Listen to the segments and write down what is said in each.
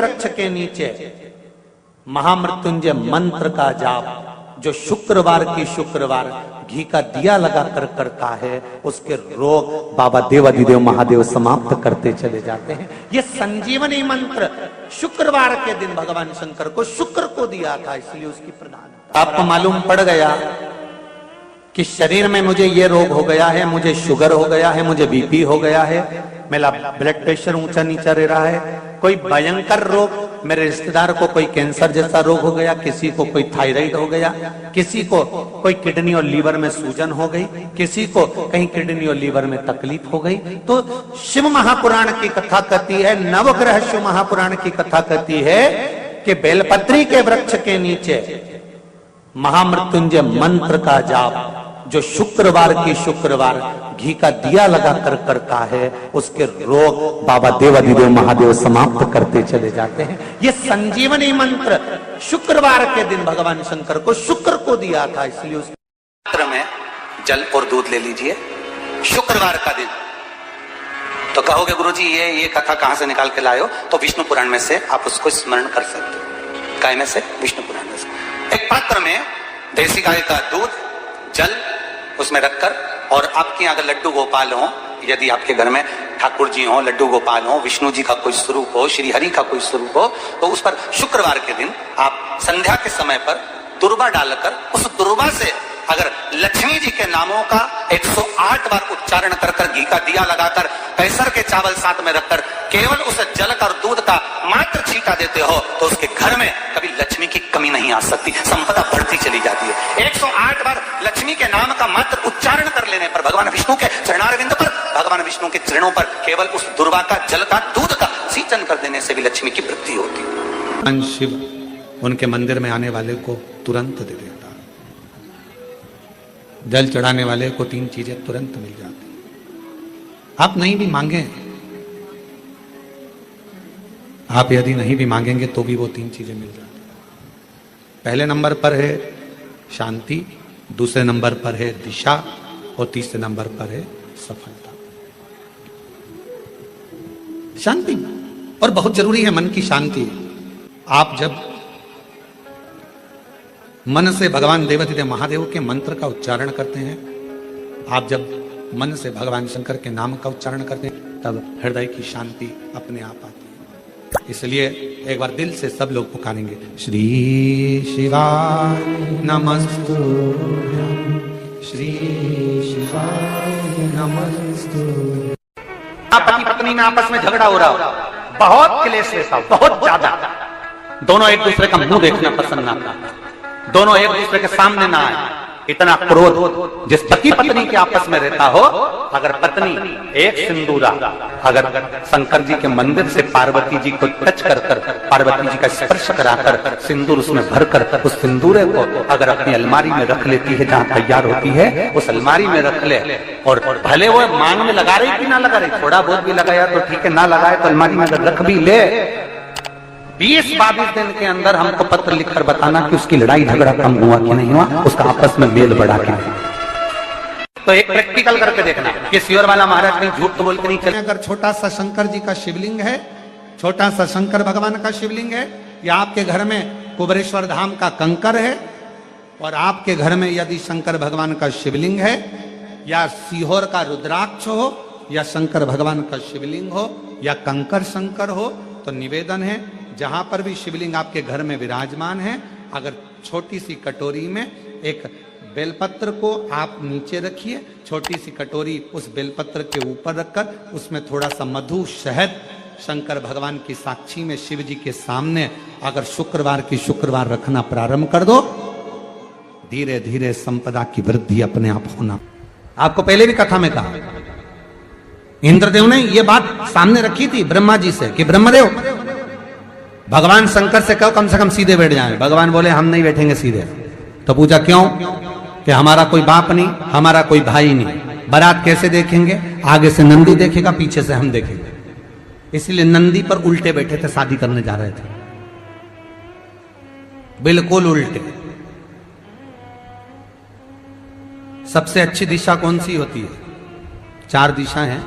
वृक्ष के नीचे महामृत्युंजय मंत्र का जाप जो शुक्रवार की शुक्रवार घी का दिया लगा कर करता है, उसके रोग बाबा देवाधिदेव महादेव समाप्त करते चले जाते हैं। ये संजीवनी मंत्र शुक्रवार के दिन भगवान शंकर को शुक्र को दिया था, इसलिए उसकी प्रधान। आपको मालूम पड़ गया कि शरीर में मुझे ये रोग हो गया है, मुझे शुगर हो गया है, मुझे बीपी हो गया है, मेरा ब्लड प्रेशर ऊंचा नीचा रह रहा है, कोई भयंकर रोग, मेरे रिश्तेदार को कोई कैंसर जैसा रोग हो गया, किसी को कोई थायराइड हो गया, किसी को कोई किडनी और लीवर में सूजन हो गई, किसी को कहीं किडनी और लीवर में तकलीफ हो गई। तो शिव महापुराण की कथा कहती है, नवग्रह शिव महापुराण की कथा कहती है कि बेलपत्री के वृक्ष के नीचे महामृत्युंजय मंत्र का जाप जो शुक्रवार की शुक्रवार घी का दिया लगा कर करता है, उसके रोग बाबा देवाधिदेव महादेव समाप्त करते चले जाते हैं। ये संजीवनी मंत्र शुक्रवार के दिन भगवान शंकर को शुक्र को दिया था, इसलिए उस पात्र में जल और दूध ले लीजिए शुक्रवार का दिन। तो कहोगे गुरुजी ये कथा कहां से निकाल के लाए हो? तो विष्णु पुराण में से आप उसको स्मरण कर सकते हो। काय में से? विष्णु पुराण में से। एक पात्र में देसी गाय का दूध, जल उसमें रखकर, और आपके अगर लड्डू गोपाल हो, यदि आपके घर में ठाकुर जी हो, लड्डू गोपाल हो, विष्णु जी का कोई स्वरूप हो, श्री हरि का कोई स्वरूप हो, तो उस पर शुक्रवार के दिन आप संध्या के समय पर दुर्वा डालकर उस दुर्वा से अगर लक्ष्मी जी के नामों का 108 बार उच्चारण कर कर घी का दिया लगाकर कैसर के चावल साथ में रखकर केवल उस जल का और दूध का मात्र छींटा देते हो, तो उसके घर में कभी लक्ष्मी की कमी नहीं आ सकती, संपदा बढ़ती चली जाती है। 108 बार लक्ष्मी के नाम का मात्र उच्चारण कर लेने पर भगवान विष्णु के चरणारविंद पर, भगवान विष्णु के चरणों पर केवल उस दुर्वा का, जल का, दूध का सिंचन कर देने से भी लक्ष्मी की वृद्धि होती। शिव उनके मंदिर में आने वाले को तुरंत दे देता, जल चढ़ाने वाले को 3 चीजें तुरंत मिल जाती। आप नहीं भी मांगे, आप यदि नहीं भी मांगेंगे तो भी वो 3 चीजें मिल जाती। पहले नंबर पर है शांति, दूसरे नंबर पर है दिशा, और तीसरे नंबर पर है सफलता। शांति और बहुत जरूरी है, मन की शांति। आप जब मन से भगवान देवाधिदेव महादेव के मंत्र का उच्चारण करते हैं, आप जब मन से भगवान शंकर के नाम का उच्चारण करते हैं, तब हृदय की शांति अपने आप आती है। इसलिए एक बार दिल से सब लोग पुकारेंगे, श्री शिवाय नमस्तुभ्यं, श्री शिवाय नमस्तुभ्यं। पति पत्नी में आपस में झगड़ा हो रहा हो, बहुत क्लेश रहता हो, बहुत ज्यादा, दोनों एक दूसरे का मुंह देखना पसंद ना करते, दोनों एक दूसरे के सामने ना आए, इतना क्रोध जिस पति पत्नी के आपस में रहता हो, अगर पत्नी एक सिंदूरा अगर शंकर जी के मंदिर से पार्वती जी को टच कर कर, पार्वती जी का स्पर्श कराकर सिंदूर उसमें भरकर उस सिंदूरे को अगर अपनी अलमारी में रख लेती है, जहां तैयार होती है उस अलमारी में रख ले, और भले वो मांग में लगा रही कि ना लगा रही, थोड़ा बहुत भी लगाया तो ठीक है, ना लगाए तो अलमारी में अगर रख भी ले, 20-22 दिन के अंदर हमको पत्र लिखकर बताना कि उसकी लड़ाई झगड़ा कम हुआ कि नहीं हुआ, उसका आपस में मेल बढ़ा कि नहीं। तो एक प्रैक्टिकल करके देखना कि सियोर वाला महाराज कहीं झूठ तो बोल के नहीं चले। अगर छोटा सा शंकर जी का शिवलिंग है, छोटा सा शंकर भगवान का शिवलिंग है, या आपके घर में कुबरेश्वर धाम का कंकर है, और आपके घर में यदि शंकर भगवान का शिवलिंग है, या सीहोर का रुद्राक्ष हो, या शंकर भगवान का शिवलिंग हो, या कंकर शंकर हो, तो निवेदन है जहां पर भी शिवलिंग आपके घर में विराजमान है, अगर छोटी सी कटोरी में एक बेलपत्र को आप नीचे रखिए, छोटी सी कटोरी उस बेलपत्र के ऊपर रखकर उसमें थोड़ा सा मधु, शहद, शंकर भगवान की साक्षी में शिव जी के सामने अगर शुक्रवार की शुक्रवार रखना प्रारंभ कर दो, धीरे धीरे संपदा की वृद्धि अपने आप होना। आपको पहले भी कथा में कहा, इंद्रदेव ने यह बात सामने रखी थी ब्रह्मा जी से कि ब्रह्मदेव भगवान शंकर से कहो कम से कम सीधे बैठ जाए। भगवान बोले हम नहीं बैठेंगे सीधे। तो पूछा क्यों? कि हमारा कोई बाप नहीं, हमारा कोई भाई नहीं, बारात कैसे देखेंगे? आगे से नंदी देखेगा, पीछे से हम देखेंगे। इसलिए नंदी पर उल्टे बैठे थे, शादी करने जा रहे थे, बिल्कुल उल्टे। सबसे अच्छी दिशा कौन सी होती है? 4 दिशा हैं,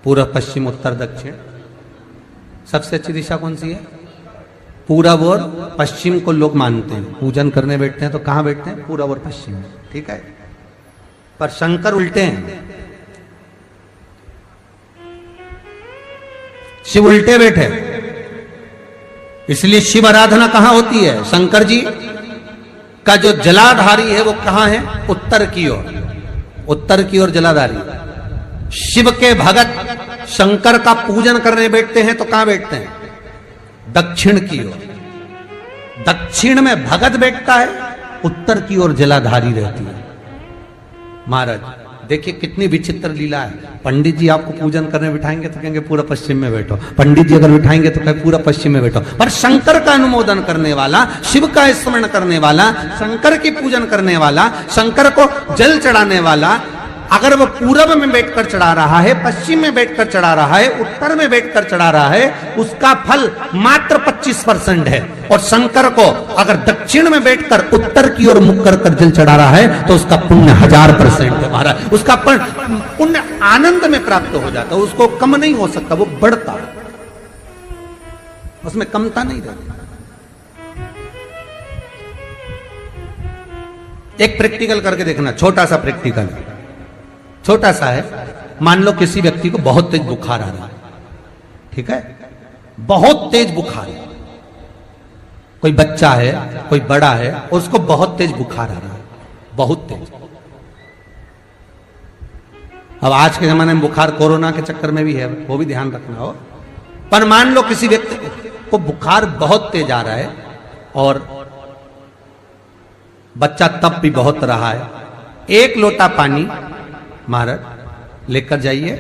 पूर्व, पश्चिम, उत्तर, दक्षिण। सबसे अच्छी दिशा कौन सी है? पूरब और पश्चिम को लोग मानते हैं। पूजन करने बैठते हैं तो कहां बैठते हैं? पूरब और पश्चिम में, ठीक है। पर शंकर उल्टे हैं, शिव उल्टे बैठे। इसलिए शिव आराधना कहां होती है? शंकर जी का जो जलाधारी है वो कहां है? उत्तर की ओर, उत्तर की ओर जलाधारी। शिव के भगत शंकर का पूजन करने बैठते हैं तो कहां बैठते हैं? दक्षिण की ओर। दक्षिण में भगत बैठता है, उत्तर की ओर जलाधारी रहती है। महाराज देखिए कितनी विचित्र लीला है। पंडित जी आपको पूजन करने बिठाएंगे तो कहेंगे पूरा पश्चिम में बैठो, पंडित जी अगर बिठाएंगे तो कहेंगे पूरा पश्चिम में बैठो। पर शंकर का अनुमोदन करने वाला, शिव का स्मरण करने वाला, शंकर की पूजन करने वाला, शंकर को जल चढ़ाने वाला, अगर वो पूरब में बैठकर चढ़ा रहा है, पश्चिम में बैठकर चढ़ा रहा है, उत्तर में बैठकर चढ़ा रहा है, उसका फल मात्र 25% है। और शंकर को अगर दक्षिण में बैठकर उत्तर की ओर मुख कर जल चढ़ा रहा है तो उसका पुण्य 1000% है महाराज। उसका पुण्य आनंद में प्राप्त हो जाता है, उसको कम नहीं हो सकता, वो बढ़ता है, उसमें कमता नहीं रहती। एक प्रैक्टिकल करके देखना, छोटा सा प्रैक्टिकल, छोटा सा है। मान लो किसी व्यक्ति को बहुत तेज बुखार आ रहा है, ठीक है, बहुत तेज बुखार है, कोई बच्चा है, कोई बड़ा है, और उसको बहुत तेज बुखार आ रहा है, बहुत तेज। अब आज के जमाने में बुखार कोरोना के चक्कर में भी है, वो भी ध्यान रखना हो। पर मान लो किसी व्यक्ति को बुखार बहुत तेज आ रहा है और बच्चा तप भी बहुत रहा है, एक लोटा पानी महाराज लेकर जाइए,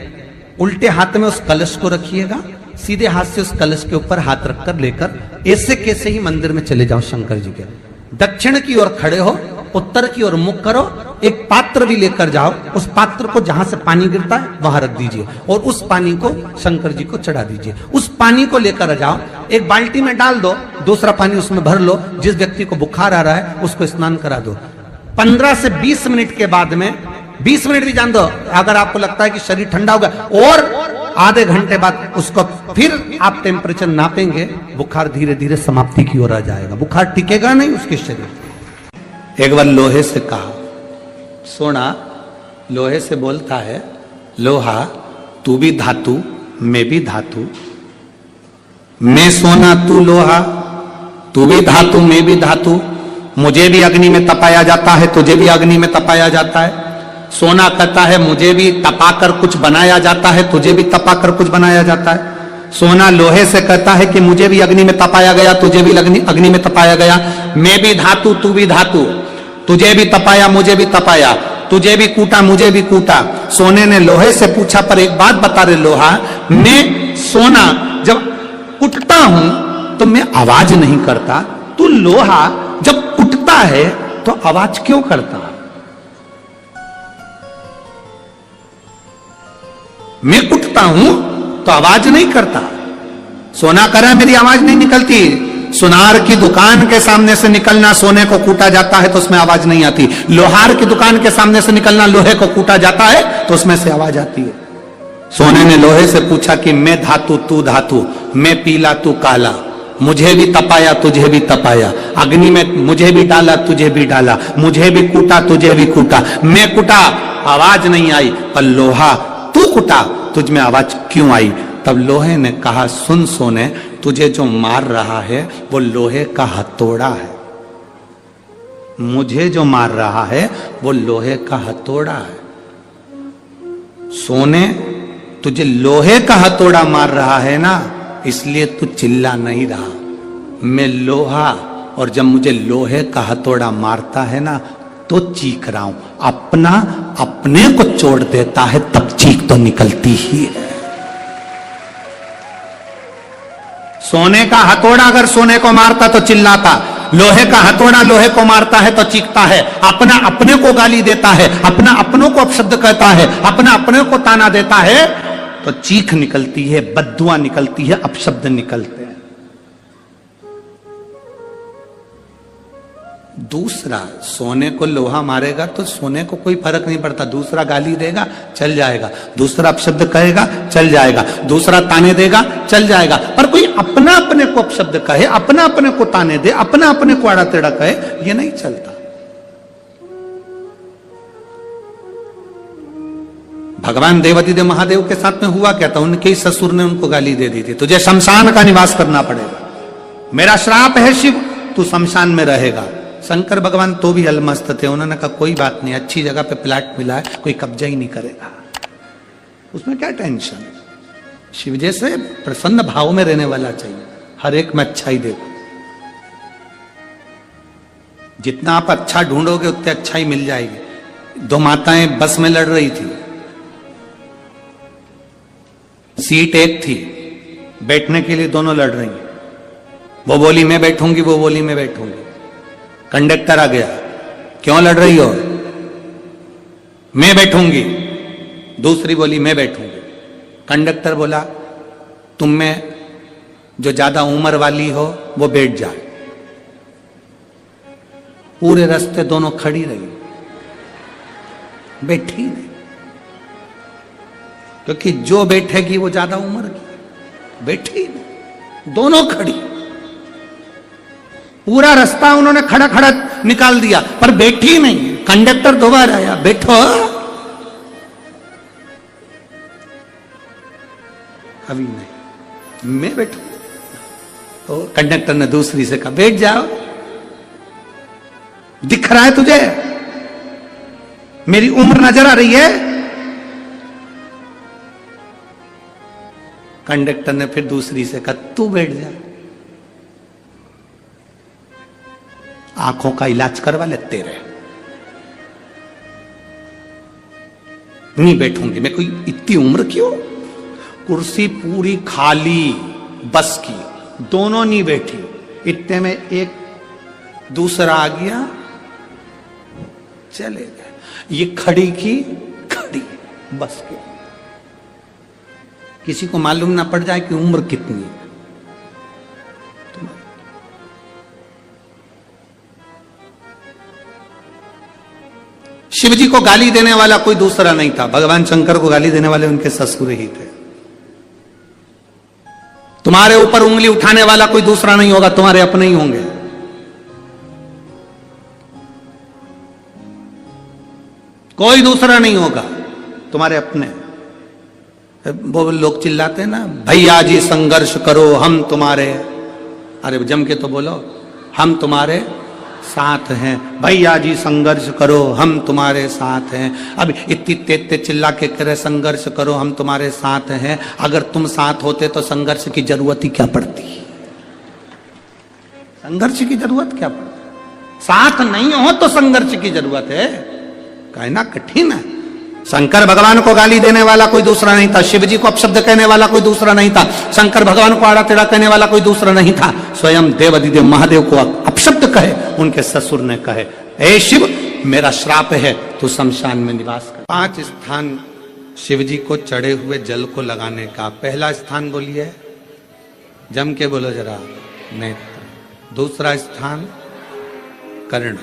उल्टे हाथ में उस कलश को रखिएगा, सीधे हाथ से उस कलश के ऊपर हाथ रखकर लेकर ऐसे कैसे ही मंदिर में चले जाओ शंकर जी के। दक्षिण की ओर खड़े हो, उत्तर की ओर मुख करो, एक पात्र भी लेकर जाओ, उस पात्र को जहां से पानी गिरता है वहां रख दीजिए और उस पानी को शंकर जी को चढ़ा दीजिए। उस पानी को लेकर जाओ, एक बाल्टी में डाल दो, दूसरा पानी उसमें भर लो, जिस व्यक्ति को बुखार आ रहा है उसको स्नान करा दो। 15 से 20 मिनट के बाद में, 20 मिनट भी जान दो, अगर आपको लगता है कि शरीर ठंडा हो गया, और आधे घंटे बाद उसको फिर आप टेम्परेचर नापेंगे, बुखार धीरे धीरे समाप्ति की ओर आ जाएगा, बुखार टिकेगा नहीं उसके शरीर। एक बार लोहे से कहा, सोना लोहे से बोलता है, लोहा तू भी धातु मैं भी धातु, मैं सोना तू लोहा, तू भी धातु मैं भी धातु, मुझे भी अग्नि में तपाया जाता है, तुझे भी अग्नि में तपाया जाता है। सोना कहता है मुझे भी तपाकर कुछ बनाया जाता है, तुझे भी तपाकर कुछ बनाया जाता है। सोना लोहे से कहता है कि मुझे भी अग्नि में तपाया गया, तुझे भी अग्नि में तपाया गया, मैं भी धातु तू भी धातु, तुझे भी तपाया मुझे भी तपाया, तुझे भी कूटा मुझे भी कूटा। सोने ने लोहे से पूछा, पर एक बात बता रहे लोहा, मैं सोना जब कुटता हूं तो मैं आवाज नहीं करता, तू लोहा जब कुटता है तो आवाज क्यों करता? मैं कुटता हूं तो आवाज नहीं करता। सोना कह रहा है मेरी आवाज नहीं निकलती। सुनार की दुकान के सामने से निकलना, सोने को कूटा जाता है तो उसमें आवाज नहीं आती। लोहार की दुकान के सामने से निकलना, लोहे को कूटा जाता है तो उसमें से आवाज आती है। सोने ने लोहे से पूछा कि मैं धातु तू धातु, मैं पीला तू काला, मुझे भी तपाया तुझे भी तपाया, अग्नि में मुझे भी डाला तुझे भी डाला, मुझे भी कूटा तुझे भी कूटा, मैं कुटा आवाज नहीं आई, पर लोहा तू कुटा तुझ में आवाज क्यों आई? तब लोहे ने कहा, सुन सोने, तुझे जो मार रहा है वो लोहे का हथौड़ा है, मुझे जो मार रहा है वो लोहे का हथौड़ा है। सोने तुझे लोहे का हथौड़ा मार रहा है ना, इसलिए तू चिल्ला नहीं रहा। मैं लोहा, और जब मुझे लोहे का हथौड़ा मारता है ना तो चीख रहा हूं। अपना अपने को छोड़ देता है तब चीख तो निकलती ही है। सोने का हथौड़ा अगर सोने को मारता तो चिल्लाता, लोहे का हथौड़ा लोहे को मारता है तो चीखता है। अपना अपने को गाली देता है, अपना अपनों को अपशब्द कहता है, अपना अपने को ताना देता है तो चीख निकलती है, बद्दुआ निकलती है, अपशब्द निकलते हैं। दूसरा सोने को लोहा मारेगा तो सोने को कोई फर्क नहीं पड़ता, दूसरा गाली देगा चल जाएगा, दूसरा अपशब्द कहेगा चल जाएगा, दूसरा ताने देगा चल जाएगा, पर कोई अपना अपने को अपशब्द कहे, अपना अपने को ताने दे, अपना अपने को आड़ा टेढ़ा कहे, ये नहीं चलता। भगवान देवादिदेव महादेव के साथ में हुआ क्या था, उनके ही ससुर ने उनको गाली दे दी थी, तुझे शमशान का निवास करना पड़ेगा, मेरा श्राप है शिव, तू शमशान में रहेगा। शंकर भगवान तो भी अलमस्त थे, उन्होंने कहा कोई बात नहीं, अच्छी जगह पे प्लाट मिला है, कोई कब्जा ही नहीं करेगा, उसमें क्या टेंशन। शिव जैसे प्रसन्न भाव में रहने वाला चाहिए, हर एक में अच्छाई देखो, जितना आप अच्छा ढूंढोगे उतनी अच्छाई मिल जाएगी। दो माताएं बस में लड़ रही थी, सीट एक थी, बैठने के लिए दोनों लड़ रही, वो बोली मैं बैठूंगी, वो बोली मैं बैठूंगी। कंडक्टर आ गया, क्यों लड़ रही हो, मैं बैठूंगी, दूसरी बोली मैं बैठूंगी। कंडक्टर बोला तुम में जो ज्यादा उम्र वाली हो वो बैठ जाए। पूरे रास्ते दोनों खड़ी रही, बैठी नहीं, क्योंकि जो बैठेगी वो ज्यादा उम्र की, बैठी नहीं, दोनों खड़ी। पूरा रास्ता उन्होंने खड़ा खड़ा निकाल दिया, पर बैठी नहीं। कंडक्टर दोबारा आया, बैठो, अभी नहीं, मैं बैठू। तो कंडक्टर ने दूसरी से कहा बैठ जाओ, दिख रहा है तुझे, मेरी उम्र नजर आ रही है। कंडक्टर ने फिर दूसरी से कहा तू बैठ जा, आंखों का इलाज करवा लेते रहे। नहीं बैठूंगी मैं, कोई इतनी उम्र क्यों। कुर्सी पूरी खाली बस की, दोनों नहीं बैठी, इतने में एक दूसरा आ गया, चले गए। ये खड़ी की खड़ी बस की, किसी को मालूम ना पड़ जाए कि उम्र कितनी है। शिव जी को गाली देने वाला कोई दूसरा नहीं था, भगवान शंकर को गाली देने वाले उनके ससुर ही थे। तुम्हारे ऊपर उंगली उठाने वाला कोई दूसरा नहीं होगा, तुम्हारे अपने ही होंगे। कोई दूसरा नहीं होगा, तुम्हारे अपने। वो लोग चिल्लाते हैं ना, भैया जी संघर्ष करो हम तुम्हारे, अरे जम के तो बोलो, हम तुम्हारे साथ हैं, भैया जी संघर्ष करो हम तुम्हारे साथ हैं। अब इतनी तेज चिल्ला के करे संघर्ष करो हम तुम्हारे साथ हैं, अगर तुम साथ होते तो संघर्ष की जरूरत ही क्या पड़ती, संघर्ष की जरूरत क्या पड़ती, साथ नहीं हो तो संघर्ष की जरूरत है, कहना कठिन है। शंकर भगवान को गाली देने वाला कोई दूसरा नहीं था, शिव जी को अपशब्द कहने वाला कोई दूसरा नहीं था, शंकर भगवान को आड़ा टेढ़ा कहने वाला कोई दूसरा नहीं था। स्वयं देवादिदेव महादेव को अपशब्द कहे उनके ससुर ने कहे, ए शिव मेरा श्राप है, तू शमशान में निवास कर। 5 स्थान शिव जी को चढ़े हुए जल को लगाने का। पहला स्थान बोलिए, जम के बोलो जरा, नेत्र। दूसरा स्थान कर्ण,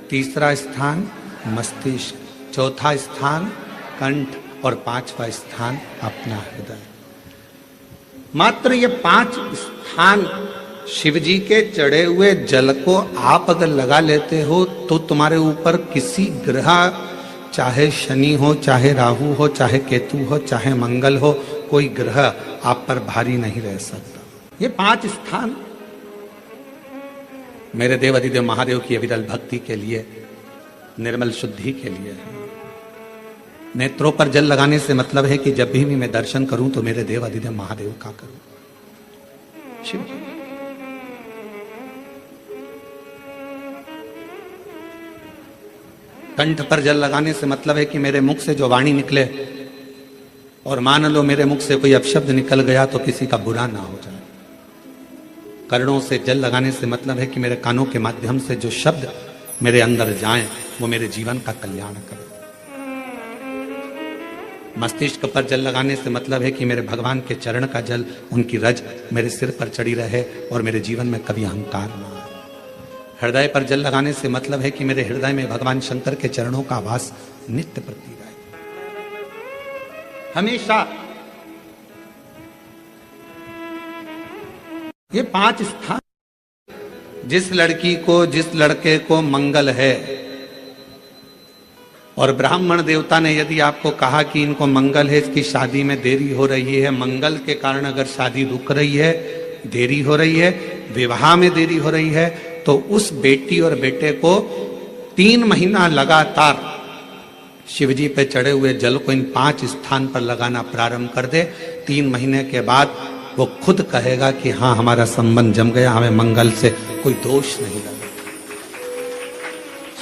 तीसरा स्थान मस्तिष्क, चौथा स्थान कंठ, और 5वां स्थान अपना हृदय। मात्र ये 5 स्थान शिव जी के चढ़े हुए जल को आप अगर लगा लेते हो तो तुम्हारे ऊपर किसी ग्रह, चाहे शनि हो, चाहे राहु हो, चाहे केतु हो, चाहे मंगल हो, कोई ग्रह आप पर भारी नहीं रह सकता। ये 5 स्थान मेरे देवादिदेव महादेव की अविरल भक्ति के लिए, निर्मल शुद्धि के लिए है। नेत्रों पर जल लगाने से मतलब है कि जब भी मैं दर्शन करूं तो मेरे देवादिदेव महादेव का करूं, शिव जी। कंठ पर जल लगाने से मतलब है कि मेरे मुख से जो वाणी निकले, और मान लो मेरे मुख से कोई अपशब्द निकल गया तो किसी का बुरा ना हो जाए। कर्णों से जल लगाने से मतलब है कि मेरे कानों के माध्यम से जो शब्द मेरे अंदर जाएं वो मेरे जीवन का कल्याण करें। मस्तिष्क पर जल लगाने से मतलब है कि मेरे भगवान के चरण का जल, उनकी रज मेरे सिर पर चढ़ी रहे और मेरे जीवन में कभी अहंकार ना आए। हृदय पर जल लगाने से मतलब है कि मेरे हृदय में भगवान शंकर के चरणों का वास नित्य प्रति रहे, हमेशा। ये 5 स्थान, जिस लड़की को, जिस लड़के को मंगल है, और ब्राह्मण देवता ने यदि आपको कहा कि इनको मंगल है, इसकी शादी में देरी हो रही है, मंगल के कारण अगर शादी रुक रही है, देरी हो रही है, विवाह में देरी हो रही है, तो उस बेटी और बेटे को 3 महीना लगातार शिवजी पे चढ़े हुए जल को इन 5 स्थान पर लगाना प्रारंभ कर दे। 3 महीने के बाद वो खुद कहेगा कि हाँ, हमारा संबंध जम गया, हमें मंगल से कोई दोष नहीं लगा।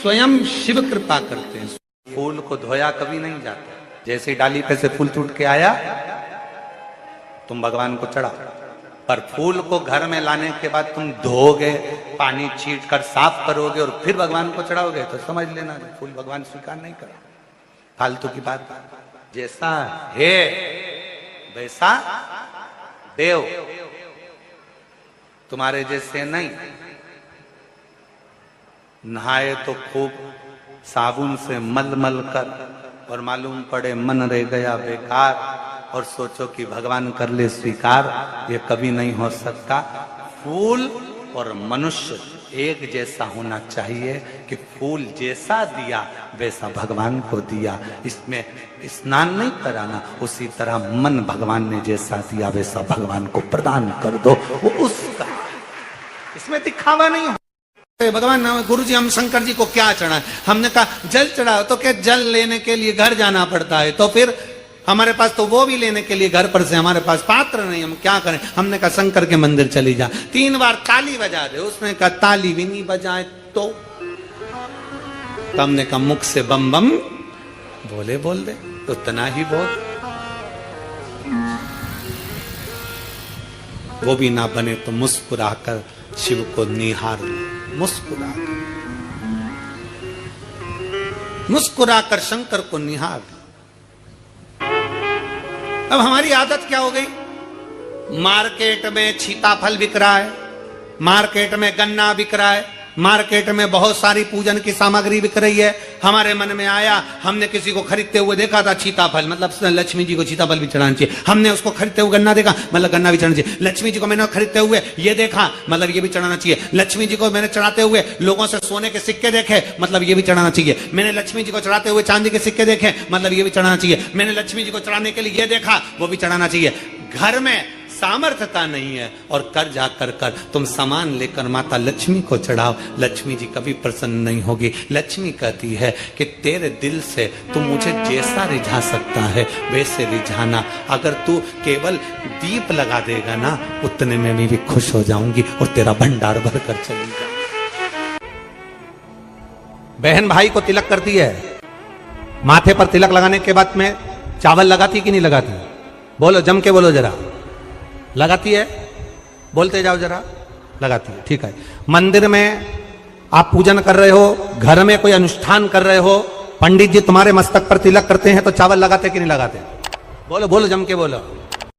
स्वयं शिव कृपा करते हैं। फूल को धोया कभी नहीं जाता, जैसे डाली पे से फूल टूट के आया तुम भगवान को चढ़ाओ, पर फूल को घर में लाने के बाद तुम धोगे, पानी छीट कर साफ करोगे और फिर भगवान को चढ़ाओगे, तो समझ लेना फूल भगवान स्वीकार नहीं करेगा। फालतू की बात। जैसा है वैसा देव, तुम्हारे जैसे नहीं। नहाए तो खूब साबुन से मल मल कर, और मालूम पड़े मन रह गया बेकार, और सोचो कि भगवान कर ले स्वीकार, ये कभी नहीं हो सकता। फूल और मनुष्य एक जैसा होना चाहिए कि फूल जैसा दिया वैसा भगवान को दिया। इसमें स्नान नहीं कराना, उसी तरह मन भगवान ने जैसा दिया वैसा भगवान को प्रदान कर दो, वो उसका। इसमें दिखावा नहीं हो। भगवान गुरुजी हम शंकर जी को क्या चढ़ाएं? हमने कहा जल चढ़ाओ, तो क्या जल लेने के लिए घर जाना पड़ता है? तो फिर हमारे पास तो वो भी लेने के लिए घर पर से हमारे पास पात्र नहीं, हम क्या करें? हमने कहा शंकर के मंदिर चली जा, 3 बार ताली बजा दे। उसने कहा ताली भी नहीं बजाए तो हमने कहा मुख से बम बम बोले बोल दे, उतना ही बोल। वो भी ना बने तो मुस्कुराकर शिव को निहार, मुस्कुराकर शंकर को निहार। अब हमारी आदत क्या हो गई? मार्केट में सीताफल बिक रहा है, मार्केट में गन्ना बिक रहा है, मार्केट में बहुत सारी पूजन की सामग्री बिक रही है। हमारे मन में आया, हमने किसी को खरीदते हुए देखा था सीताफल, मतलब लक्ष्मी जी को सीताफल भी चढ़ाना चाहिए। हमने उसको खरीदते हुए गन्ना देखा, मतलब गन्ना भी चढ़ाना चाहिए। लक्ष्मी जी को मैंने खरीदते हुए ये देखा, मतलब ये भी चढ़ाना चाहिए। लक्ष्मी जी को मैंने चढ़ाते हुए लोगों से सोने के सिक्के देखे, मतलब ये भी चढ़ाना चाहिए। मैंने लक्ष्मी जी को चढ़ाते हुए चांदी के सिक्के देखे, मतलब ये भी चढ़ाना चाहिए। मैंने लक्ष्मी जी को चढ़ाने के लिए ये देखा, वो भी चढ़ाना चाहिए। घर में सामर्थ्यता नहीं है और कर जा कर तुम सामान लेकर माता लक्ष्मी को चढ़ाओ, लक्ष्मी जी कभी प्रसन्न नहीं होगी। लक्ष्मी कहती है कि तेरे दिल से तू मुझे जैसा रिझा सकता है वैसे रिझाना। अगर तू केवल दीप लगा देगा ना, उतने में भी खुश हो जाऊंगी और तेरा भंडार भर कर चली जाऊंगी। बहन भाई को तिलक करती है, माथे पर तिलक लगाने के बाद में चावल लगाती कि नहीं लगाती? बोलो, जम के बोलो जरा। लगाती है? बोलते जाओ जरा। लगाती है, ठीक है। मंदिर में आप पूजन कर रहे हो, घर में कोई अनुष्ठान कर रहे हो, पंडित जी तुम्हारे मस्तक पर तिलक करते हैं तो चावल लगाते कि नहीं लगाते? बोलो बोलो, जम के बोलो।